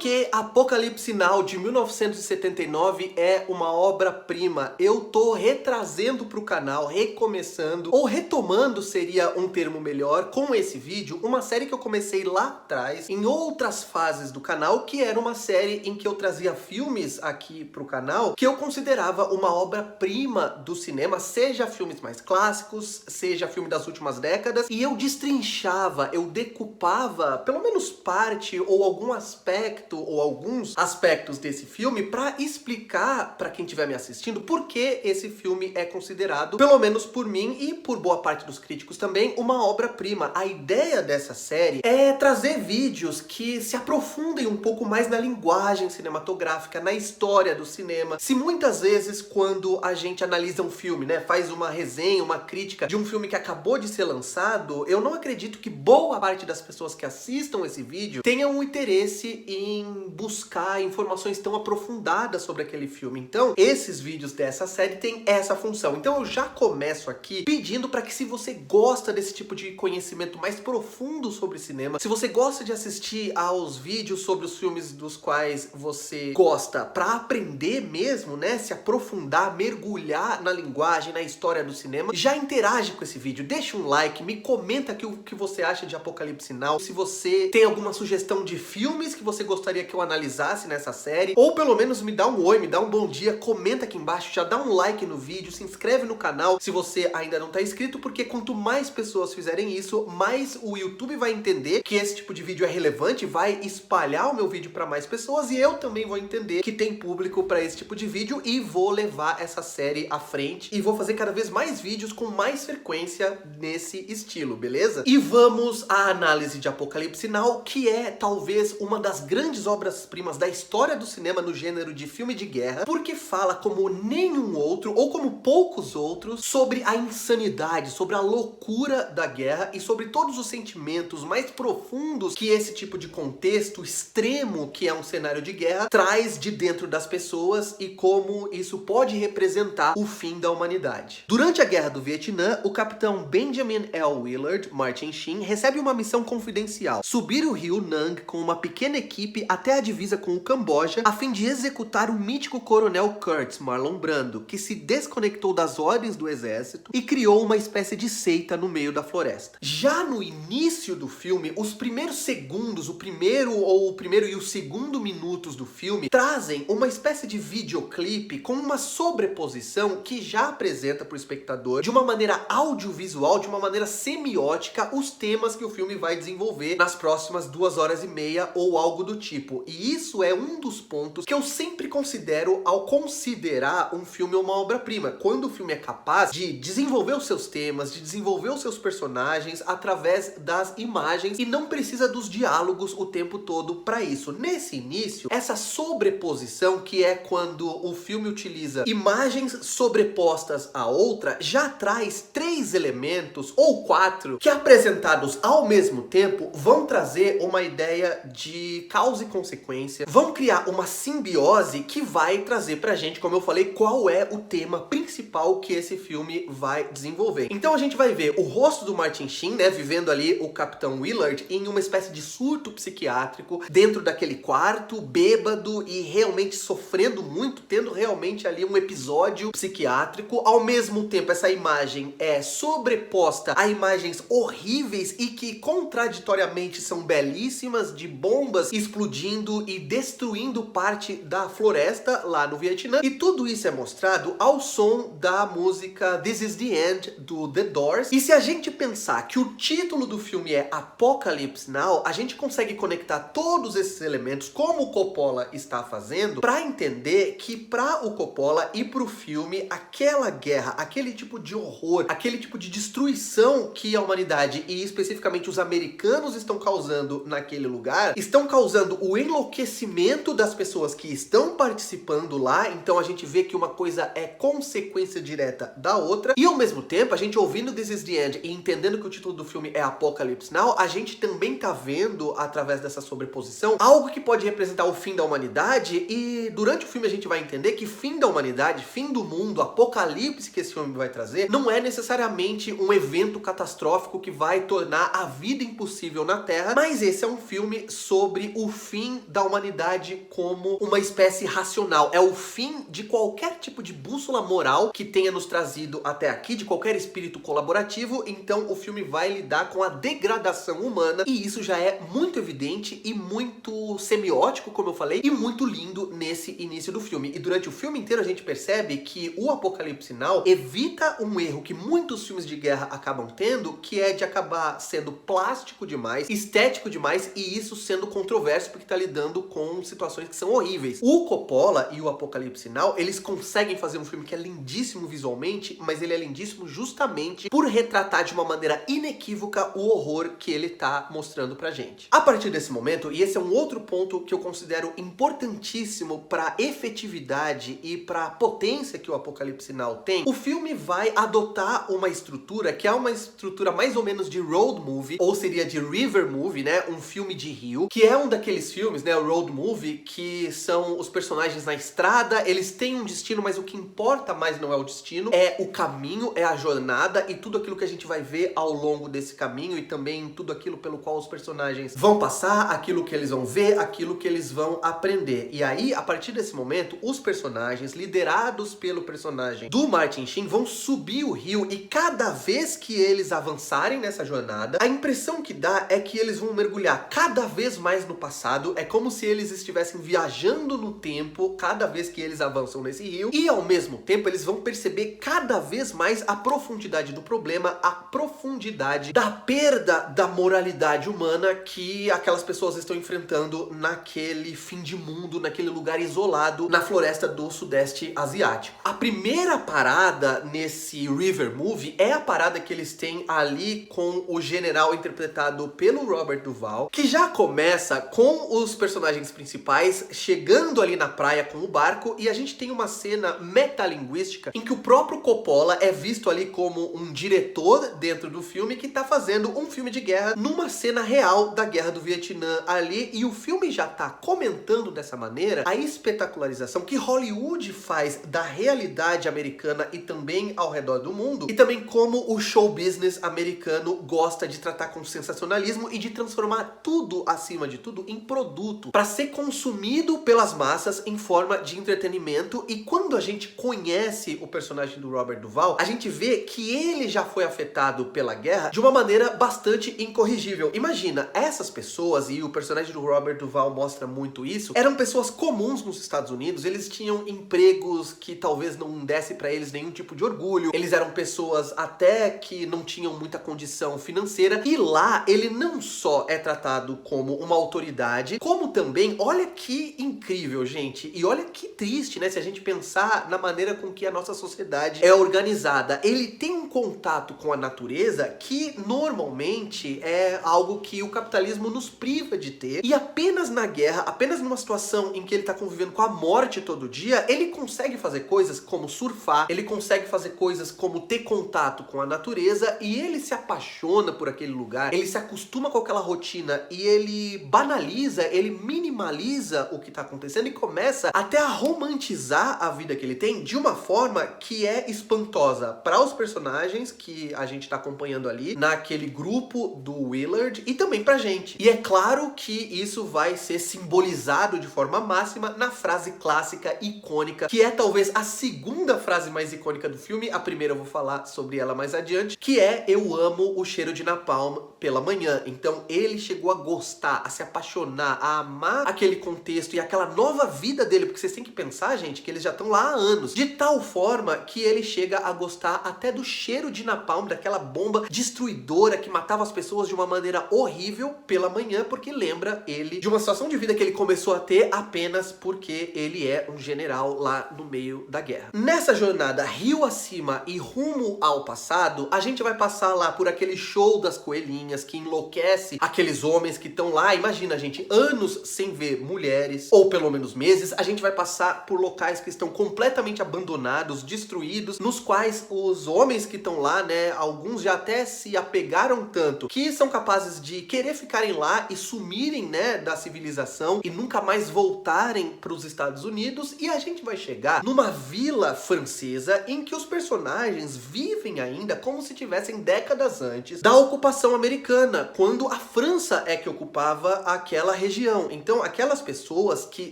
Porque Apocalipse Now de 1979 é uma obra-prima. Eu tô retrazendo pro canal, recomeçando, ou retomando seria um termo melhor, com esse vídeo, uma série que eu comecei lá atrás, em outras fases do canal, que era uma série em que eu trazia filmes aqui pro canal, que eu considerava uma obra-prima do cinema, seja filmes mais clássicos, seja filme das últimas décadas, e eu destrinchava, eu decupava, pelo menos parte ou algum aspecto ou alguns aspectos desse filme para explicar para quem estiver me assistindo por que esse filme é considerado, pelo menos por mim e por boa parte dos críticos também, uma obra-prima. A ideia dessa série é trazer vídeos que se aprofundem um pouco mais na linguagem cinematográfica, na história do cinema. Se muitas vezes quando a gente analisa um filme, né, faz uma resenha, uma crítica de um filme que acabou de ser lançado, eu não acredito que boa parte das pessoas que assistam esse vídeo tenham um interesse em buscar informações tão aprofundadas sobre aquele filme. Então, esses vídeos dessa série têm essa função. Então eu já começo aqui pedindo para que, se você gosta desse tipo de conhecimento mais profundo sobre cinema, se você gosta de assistir aos vídeos sobre os filmes dos quais você gosta para aprender mesmo, né, se aprofundar, mergulhar na linguagem, na história do cinema, já interage com esse vídeo, deixa um like, me comenta aqui o que você acha de Apocalipse Now, se você tem alguma sugestão de filmes que você gostaria que eu analisasse nessa série, ou pelo menos me dá um oi, me dá um bom dia, comenta aqui embaixo, já dá um like no vídeo, se inscreve no canal se você ainda não tá inscrito, porque quanto mais pessoas fizerem isso, mais o YouTube vai entender que esse tipo de vídeo é relevante, vai espalhar o meu vídeo para mais pessoas, e eu também vou entender que tem público para esse tipo de vídeo e vou levar essa série à frente e vou fazer cada vez mais vídeos com mais frequência nesse estilo, beleza? E vamos à análise de Apocalipse Now, que é talvez uma das grandes obras-primas da história do cinema no gênero de filme de guerra, porque fala como nenhum outro, ou como poucos outros, sobre a insanidade, sobre a loucura da guerra e sobre todos os sentimentos mais profundos que esse tipo de contexto extremo, que é um cenário de guerra, traz de dentro das pessoas e como isso pode representar o fim da humanidade. Durante a Guerra do Vietnã, o capitão Benjamin L. Willard, Martin Sheen, recebe uma missão confidencial: subir o rio Nang com uma pequena equipe até a divisa com o Camboja, a fim de executar o mítico coronel Kurtz, Marlon Brando, que se desconectou das ordens do exército e criou uma espécie de seita no meio da floresta. Já no início do filme, os primeiros segundos, o primeiro e o segundo minutos do filme, trazem uma espécie de videoclipe com uma sobreposição que já apresenta para o espectador, de uma maneira audiovisual, de uma maneira semiótica, os temas que o filme vai desenvolver nas próximas 2h30 ou algo do tipo. E isso é um dos pontos que eu sempre considero ao considerar um filme uma obra-prima. Quando o filme é capaz de desenvolver os seus temas, de desenvolver os seus personagens através das imagens e não precisa dos diálogos o tempo todo para isso. Nesse início, essa sobreposição, que é quando o filme utiliza imagens sobrepostas a outra, já traz 3 elementos ou 4 que, apresentados ao mesmo tempo, vão trazer uma ideia de causa e consequência, vão criar uma simbiose que vai trazer pra gente, como eu falei, qual é o tema principal que esse filme vai desenvolver. Então a gente vai ver o rosto do Martin Sheen, né, vivendo ali o Capitão Willard em uma espécie de surto psiquiátrico, dentro daquele quarto, bêbado e realmente sofrendo muito, tendo realmente ali um episódio psiquiátrico. Ao mesmo tempo, essa imagem é sobreposta a imagens horríveis e que contraditoriamente são belíssimas, de bombas explodindo e destruindo parte da floresta lá no Vietnã. E tudo isso é mostrado ao som da música This Is The End, do The Doors. E se a gente pensar que o título do filme é Apocalypse Now, a gente consegue conectar todos esses elementos, como o Coppola está fazendo, para entender que para o Coppola e para o filme, aquela guerra, aquele tipo de horror, aquele tipo de destruição que a humanidade e especificamente os americanos estão causando naquele lugar, estão causando o enlouquecimento das pessoas que estão participando lá. Então a gente vê que uma coisa é consequência direta da outra, e ao mesmo tempo, a gente ouvindo This Is The End e entendendo que o título do filme é Apocalypse Now, a gente também tá vendo, através dessa sobreposição, algo que pode representar o fim da humanidade. E durante o filme a gente vai entender que fim da humanidade, fim do mundo, apocalipse que esse filme vai trazer, não é necessariamente um evento catastrófico que vai tornar a vida impossível na Terra, mas esse é um filme sobre o fim fim da humanidade como uma espécie racional, é o fim de qualquer tipo de bússola moral que tenha nos trazido até aqui, de qualquer espírito colaborativo. Então o filme vai lidar com a degradação humana, e isso já é muito evidente e muito semiótico, como eu falei, e muito lindo nesse início do filme. E durante o filme inteiro a gente percebe que o Apocalipse Now evita um erro que muitos filmes de guerra acabam tendo, que é de acabar sendo plástico demais, estético demais, e isso sendo controverso porque tá lidando com situações que são horríveis. O Coppola e o Apocalipse Now, eles conseguem fazer um filme que é lindíssimo visualmente, mas ele é lindíssimo justamente por retratar de uma maneira inequívoca o horror que ele tá mostrando pra gente. A partir desse momento, e esse é um outro ponto que eu considero importantíssimo pra efetividade e pra potência que o Apocalipse Now tem, o filme vai adotar uma estrutura que é uma estrutura mais ou menos de road movie, ou seria de river movie, né? Um filme de rio, que é um daqueles filmes, né? O road movie, que são os personagens na estrada, eles têm um destino, mas o que importa mais não é o destino, é o caminho, é a jornada e tudo aquilo que a gente vai ver ao longo desse caminho, e também tudo aquilo pelo qual os personagens vão passar, aquilo que eles vão ver, aquilo que eles vão aprender. E aí, a partir desse momento, os personagens, liderados pelo personagem do Martin Sheen, vão subir o rio, e cada vez que eles avançarem nessa jornada, a impressão que dá é que eles vão mergulhar cada vez mais no passado. É como se eles estivessem viajando no tempo cada vez que eles avançam nesse rio, e ao mesmo tempo eles vão perceber cada vez mais a profundidade do problema, a profundidade da perda da moralidade humana que aquelas pessoas estão enfrentando naquele fim de mundo, naquele lugar isolado na floresta do Sudeste Asiático. A primeira parada nesse river movie é a parada que eles têm ali com o general interpretado pelo Robert Duvall, que já começa com os personagens principais chegando ali na praia com o barco, e a gente tem uma cena metalinguística em que o próprio Coppola é visto ali como um diretor dentro do filme que tá fazendo um filme de guerra numa cena real da Guerra do Vietnã ali, e o filme já tá comentando dessa maneira a espetacularização que Hollywood faz da realidade americana e também ao redor do mundo, e também como o show business americano gosta de tratar com sensacionalismo e de transformar tudo, acima de tudo, em produto para ser consumido pelas massas em forma de entretenimento. E quando a gente conhece o personagem do Robert Duvall, a gente vê que ele já foi afetado pela guerra de uma maneira bastante incorrigível. Imagina, essas pessoas, e o personagem do Robert Duvall mostra muito isso, eram pessoas comuns nos Estados Unidos, eles tinham empregos que talvez não desse pra eles nenhum tipo de orgulho, eles eram pessoas até que não tinham muita condição financeira, e lá ele não só é tratado como uma autoridade, como também, olha que incrível, gente, e olha que triste, né, se a gente pensar na maneira com que a nossa sociedade é organizada. Ele tem um contato com a natureza que normalmente é algo que o capitalismo nos priva de ter, e apenas na guerra, apenas numa situação em que ele tá convivendo com a morte todo dia, ele consegue fazer coisas como surfar, ele consegue fazer coisas como ter contato com a natureza, e ele se apaixona por aquele lugar, ele se acostuma com aquela rotina, e ele banaliza, ele minimaliza o que tá acontecendo e começa até a romantizar a vida que ele tem de uma forma que é espantosa para os personagens que a gente tá acompanhando ali naquele grupo do Willard, e também pra gente. E é claro que isso vai ser simbolizado de forma máxima na frase clássica, icônica, que é talvez a segunda frase mais icônica do filme. A primeira eu vou falar sobre ela mais adiante, que é: eu amo o cheiro de napalm pela manhã. Então ele chegou a gostar, a se apaixonar, a amar aquele contexto e aquela nova vida dele, porque vocês têm que pensar, gente, que eles já estão lá há anos, de tal forma que ele chega a gostar até do cheiro de napalm, daquela bomba destruidora que matava as pessoas de uma maneira horrível pela manhã, porque lembra ele de uma situação de vida que ele começou a ter apenas porque ele é um general lá no meio da guerra. Nessa jornada rio acima e rumo ao passado, a gente vai passar lá por aquele show das coelhinhas que enlouquece aqueles homens que estão lá. Imagina, gente, anos sem ver mulheres, ou pelo menos meses. A gente vai passar por locais que estão completamente abandonados, destruídos, nos quais os homens que estão lá, né, alguns já até se apegaram tanto que são capazes de querer ficarem lá e sumirem, né, da civilização e nunca mais voltarem para os Estados Unidos. E a gente vai chegar numa vila francesa em que os personagens vivem ainda como se tivessem décadas antes da ocupação americana, quando a França é que ocupava aquela região região. Então aquelas pessoas que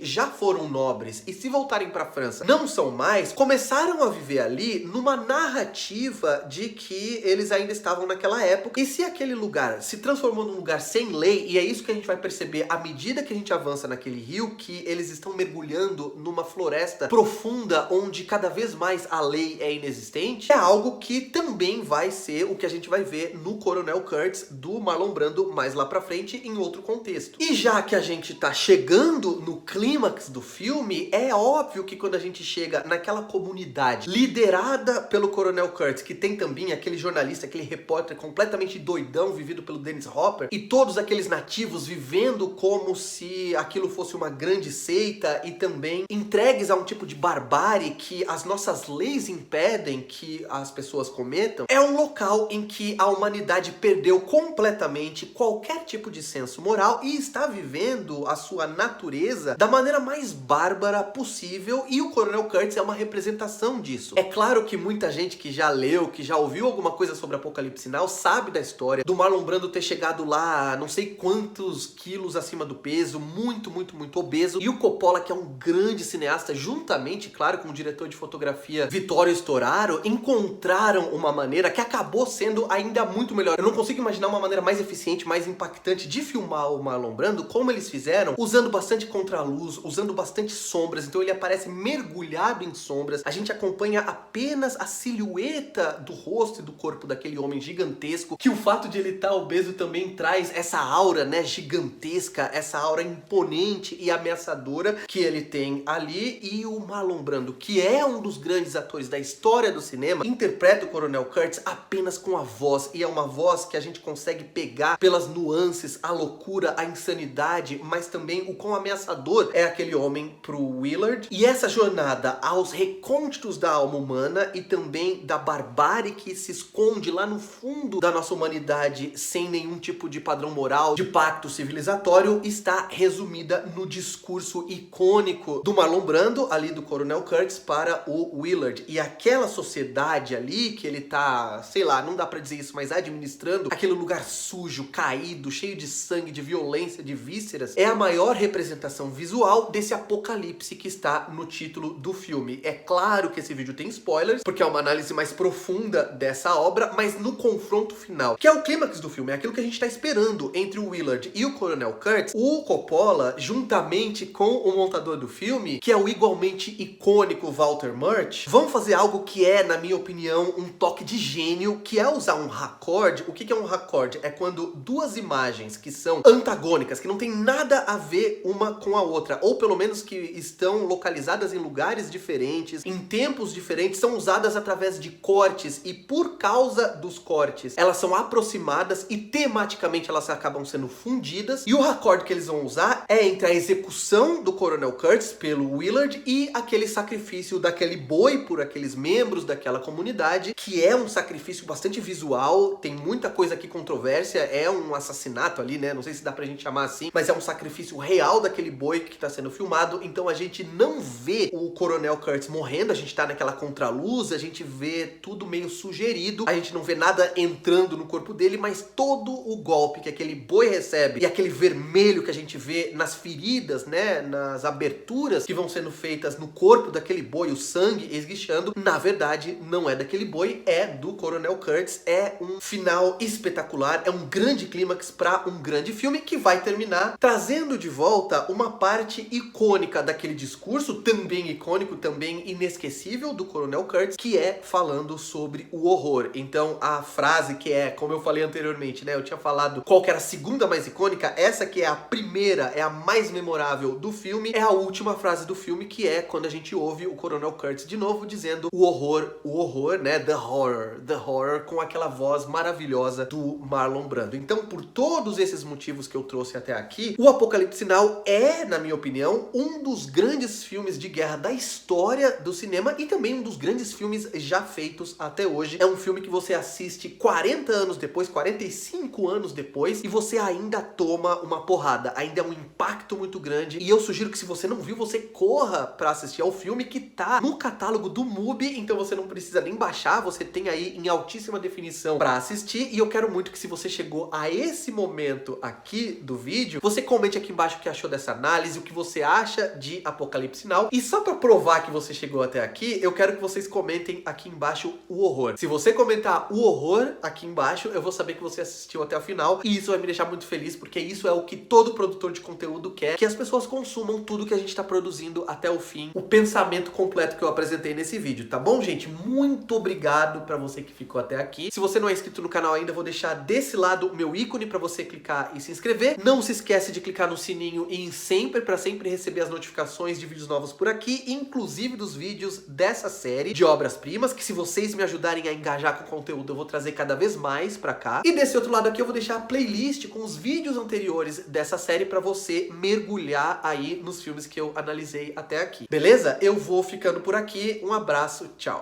já foram nobres e se voltarem para a França não são mais, começaram a viver ali numa narrativa de que eles ainda estavam naquela época. E se aquele lugar se transformou num lugar sem lei, e é isso que a gente vai perceber à medida que a gente avança naquele rio, que eles estão mergulhando numa floresta profunda onde cada vez mais a lei é inexistente, é algo que também vai ser o que a gente vai ver no Coronel Kurtz do Marlon Brando mais lá pra frente em outro contexto. E já que a gente tá chegando no clímax do filme, é óbvio que quando a gente chega naquela comunidade liderada pelo Coronel Kurtz, que tem também aquele jornalista, aquele repórter completamente doidão vivido pelo Dennis Hopper, e todos aqueles nativos vivendo como se aquilo fosse uma grande seita e também entregues a um tipo de barbárie que as nossas leis impedem que as pessoas cometam, é um local em que a humanidade perdeu completamente qualquer tipo de senso moral e está vivendo a sua natureza da maneira mais bárbara possível, e o Coronel Kurtz é uma representação disso. É claro que muita gente que já leu, que já ouviu alguma coisa sobre Apocalipse Now, sabe da história do Marlon Brando ter chegado lá não sei quantos quilos acima do peso, muito obeso, e o Coppola, que é um grande cineasta, juntamente, claro, com o diretor de fotografia Vittorio Storaro, encontraram uma maneira que acabou sendo ainda muito melhor. Eu não consigo imaginar uma maneira mais eficiente, mais impactante de filmar o Marlon Brando, como eles fizeram, usando bastante contraluz, usando bastante sombras. Então ele aparece mergulhado em sombras, a gente acompanha apenas a silhueta do rosto e do corpo daquele homem gigantesco, que o fato de ele estar obeso também traz essa aura, né, gigantesca, essa aura imponente e ameaçadora que ele tem ali. E o Marlon Brando, que é um dos grandes atores da história do cinema, interpreta o Coronel Kurtz apenas com a voz, e é uma voz que a gente consegue pegar pelas nuances, a loucura, a insanidade, mas também o quão ameaçador é aquele homem pro Willard. E essa jornada aos recônditos da alma humana e também da barbárie que se esconde lá no fundo da nossa humanidade sem nenhum tipo de padrão moral, de pacto civilizatório, está resumida no discurso icônico do Marlon Brando, ali do Coronel Kurtz, para o Willard. E aquela sociedade ali que ele tá, sei lá, não dá pra dizer isso, mas administrando aquele lugar sujo, caído, cheio de sangue, de violência, de vísceras, é a maior representação visual desse apocalipse que está no título do filme. É claro que esse vídeo tem spoilers, porque é uma análise mais profunda dessa obra, mas no confronto final, que é o clímax do filme, é aquilo que a gente tá esperando entre o Willard e o Coronel Kurtz, o Coppola, juntamente com o montador do filme, que é o igualmente icônico Walter Murch, vão fazer algo que é, na minha opinião, um toque de gênio, que é usar um raccord. O que é um raccord? É quando duas imagens que são antagônicas, que não tem nada a ver uma com a outra, ou pelo menos que estão localizadas em lugares diferentes, em tempos diferentes, são usadas através de cortes, e por causa dos cortes, elas são aproximadas e tematicamente elas acabam sendo fundidas. E o raccord que eles vão usar é entre a execução do Coronel Kurtz pelo Willard e aquele sacrifício daquele boi por aqueles membros daquela comunidade, que é um sacrifício bastante visual, tem muita coisa aqui controvérsia, é um assassinato ali, né, não sei se dá pra gente chamar assim, mas é um sacrifício real daquele boi que tá sendo filmado. Então a gente não vê o Coronel Kurtz morrendo, a gente tá naquela contraluz, a gente vê tudo meio sugerido, a gente não vê nada entrando no corpo dele, mas todo o golpe que aquele boi recebe e aquele vermelho que a gente vê nas feridas, né, nas aberturas que vão sendo feitas no corpo daquele boi, o sangue esguichando, na verdade não é daquele boi, é do Coronel Kurtz. É um final espetacular, é um grande clímax para um grande filme que vai terminar trazendo de volta uma parte icônica daquele discurso, também icônico, também inesquecível, do Coronel Kurtz, que é falando sobre o horror. Então a frase que é, como eu falei anteriormente, né, eu tinha falado qual que era a segunda mais icônica, essa que é a primeira, é a mais memorável do filme, é a última frase do filme, que é quando a gente ouve o Coronel Kurtz de novo dizendo o horror, né, the horror, com aquela voz maravilhosa do Marlon Brando. Então, por todos esses motivos que eu trouxe até aqui, o Apocalipse Now é, na minha opinião, um dos grandes filmes de guerra da história do cinema e também um dos grandes filmes já feitos até hoje. É um filme que você assiste 40 anos depois, 45 anos depois, e você ainda toma uma porrada, ainda é um impacto muito grande. E eu sugiro que, se você não viu, você corra pra assistir ao filme, que tá no catálogo do MUBI, então você não precisa nem baixar, você tem aí em altíssima definição pra assistir. E eu quero muito que, se você chegou a esse momento aqui do vídeo, vídeo, você comente aqui embaixo o que achou dessa análise, o que você acha de Apocalipse Now. E só pra provar que você chegou até aqui, eu quero que vocês comentem aqui embaixo o horror. Se você comentar o horror aqui embaixo, eu vou saber que você assistiu até o final, e isso vai me deixar muito feliz, porque isso é o que todo produtor de conteúdo quer, que as pessoas consumam tudo que a gente tá produzindo até o fim, o pensamento completo que eu apresentei nesse vídeo, tá bom, gente? Muito obrigado pra você que ficou até aqui. Se você não é inscrito no canal ainda, eu vou deixar desse lado o meu ícone pra você clicar e se inscrever. Não se esquece de clicar no sininho e em sempre, pra sempre receber as notificações de vídeos novos por aqui, inclusive dos vídeos dessa série de obras-primas, que se vocês me ajudarem a engajar com o conteúdo, eu vou trazer cada vez mais pra cá. E desse outro lado aqui eu vou deixar a playlist com os vídeos anteriores dessa série pra você mergulhar aí nos filmes que eu analisei até aqui. Beleza? Eu vou ficando por aqui. Um abraço, tchau!